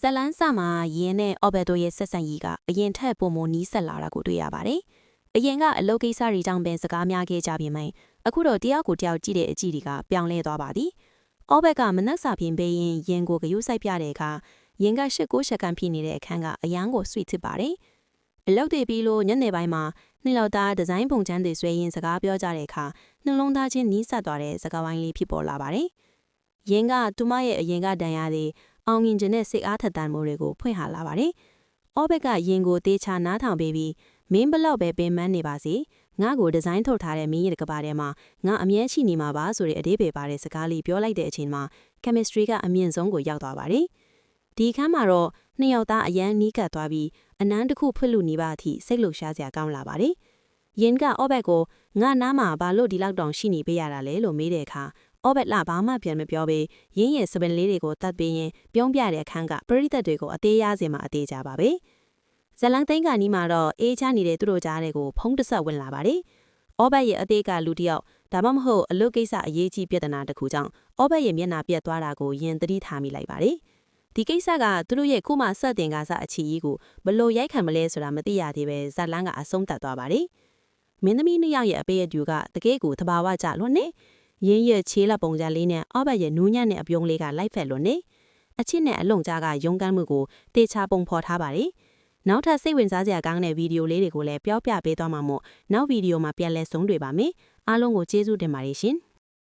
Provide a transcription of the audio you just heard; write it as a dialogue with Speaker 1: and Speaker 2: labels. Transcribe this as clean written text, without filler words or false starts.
Speaker 1: ဇလန်းစာမှာယင်းနဲ့အော်ဘက်တိုရဲ့ဆက်ဆံရေးကအရင်ထက်ပုံမနီးစက်လာတာကိုတွေ့ရပါတယ်။အရင်ကအလုပ်ကိစ္စတွေကြောင့်ပင်စကားများခဲ့ကြပြီမယ်။အခုတော့တယောက်ကိုတယောက်ကြည့်တဲ့အကြည့်တွေကပြောင်းလဲသွားပါသည်။အော်ဘက်ကမနှက်စာဖြင့်ပေးရင်ယင်းကိုဂရုစိုက်ပြတဲ့အခါယင်းကရှစ်ကိုရှက်ကန်ဖြစ်နေတဲ့အခန်းကအရန်ကိုဆွေ့ချစ်ပါတယ်။အလုပ်တွေပြီးလို့ညနေပိုင်းမှာနှစ်လောက်သားဒီဇိုင်းပုံချမ်းတွေဆွဲရင်စကားပြောကြတဲ့အခါနှလုံးသားချင်းနီးစပ်သွားတဲ့စကားဝိုင်းလေးဖြစ်ပေါ်လာပါတယ်။ယင်းကသူမရဲ့အရင်ကတန်ရသည်အောင်မြင်ခြင်းနဲ့စိတ်အားထက်သန်မှုတွေကိုဖွင့်ဟလာပါတယ်။အော်ဘက်ကယင်ကိုတေးချနားထောင်ပေးပြီးမင်းဘလောက်ပဲပင်ပန်းနေပါစေငါ့ကိုဒီဇိုင်းထုတ်ထားတဲ့မင်းရဲ့ကဘာထဲမှာငါအမြဲရှိနေမှာပါဆိုတဲ့အသေးပေပါတဲ့စကားလေးပြောလိုက်တဲ့အချိန်မှာ chemistry ကအမြင့်ဆုံးကိုရောက်သွားပါတယ်။ဒီခန်းမှာတော့နှစ်ယောက်သားအရန်နီးကပ်သွားပြီးအနမ်းတစ်ခုဖွင့်လို့နေပါအထိစိတ်လှုပ်ရှားစရာကောင်းလာပါတယ်။ယင်ကအော်ဘက်ကိုငါနားမှာဘာလို့ဒီလောက်တောင်ရှိနေပေးရတာလဲလို့မေးတဲ့အခါအော်ဘက်လာဘာမှပြန်မပြောပေရင်းရဲ့စပင်လေးတွေကိုတတ်ပေးရင်ပြုံးပြတဲ့အခန်းကပရိသတ်တွေကိုအသေးရစေမှာအသေးကြပါပဲဇလန်းသိန်းကနီးမှာတော့အေးချနေတဲ့သူတို့ကြားတွေကိုဖုံးတဆက်ဝင်လာပါတယ်အော်ဘက်ရဲ့အသေးကလူတစ်ယောက်ဒါမှမဟုတ်အလုပ်ကိစ္စအရေးကြီးပြဿနာတစ်ခုကြောင့်အော်ဘက်ရဲ့မျက်နှာပြတ်သွားတာကိုယင်သတိထားမိလိုက်ပါတယ်ဒီကိစ္စကသူတို့ရဲ့ခုမှဆက်တင်ကားစအချီကြီးကိုဘလို့ရိုက်ခံမလဲဆိုတာမသိရသေးပဲဇလန်းကအဆုံးသတ်သွားပါတယ်မင်းသမီးနှစ်ယောက်ရဲ့အပေးအတူကတကယ်ကိုသဘာဝကျလွန်းနေရင်းရဲ့ချေးလက်ပုံစံလေးနဲ့အော်ဘက်ရဲ့နူးညံ့တဲ့အပြုံးလေးကလိုက်ဖက်လွန်းနေအချစ်နဲ့အလုံကြားကရုံးကမ်းမှုကိုတေချာပုံဖော်ထားပါတယ်နောက်ထပ်စိတ်ဝင်စားစရာကောင်းတဲ့ဗီဒီယိုလေးတွေကိုလည်းပြောပြပေးသွားမှာမို့နောက်ဗီဒီယိုမှာပြန်လည်ဆုံးတွေ့ပါမယ်အားလုံးကိုကျေးဇူးတင်ပါတယ်ရှင်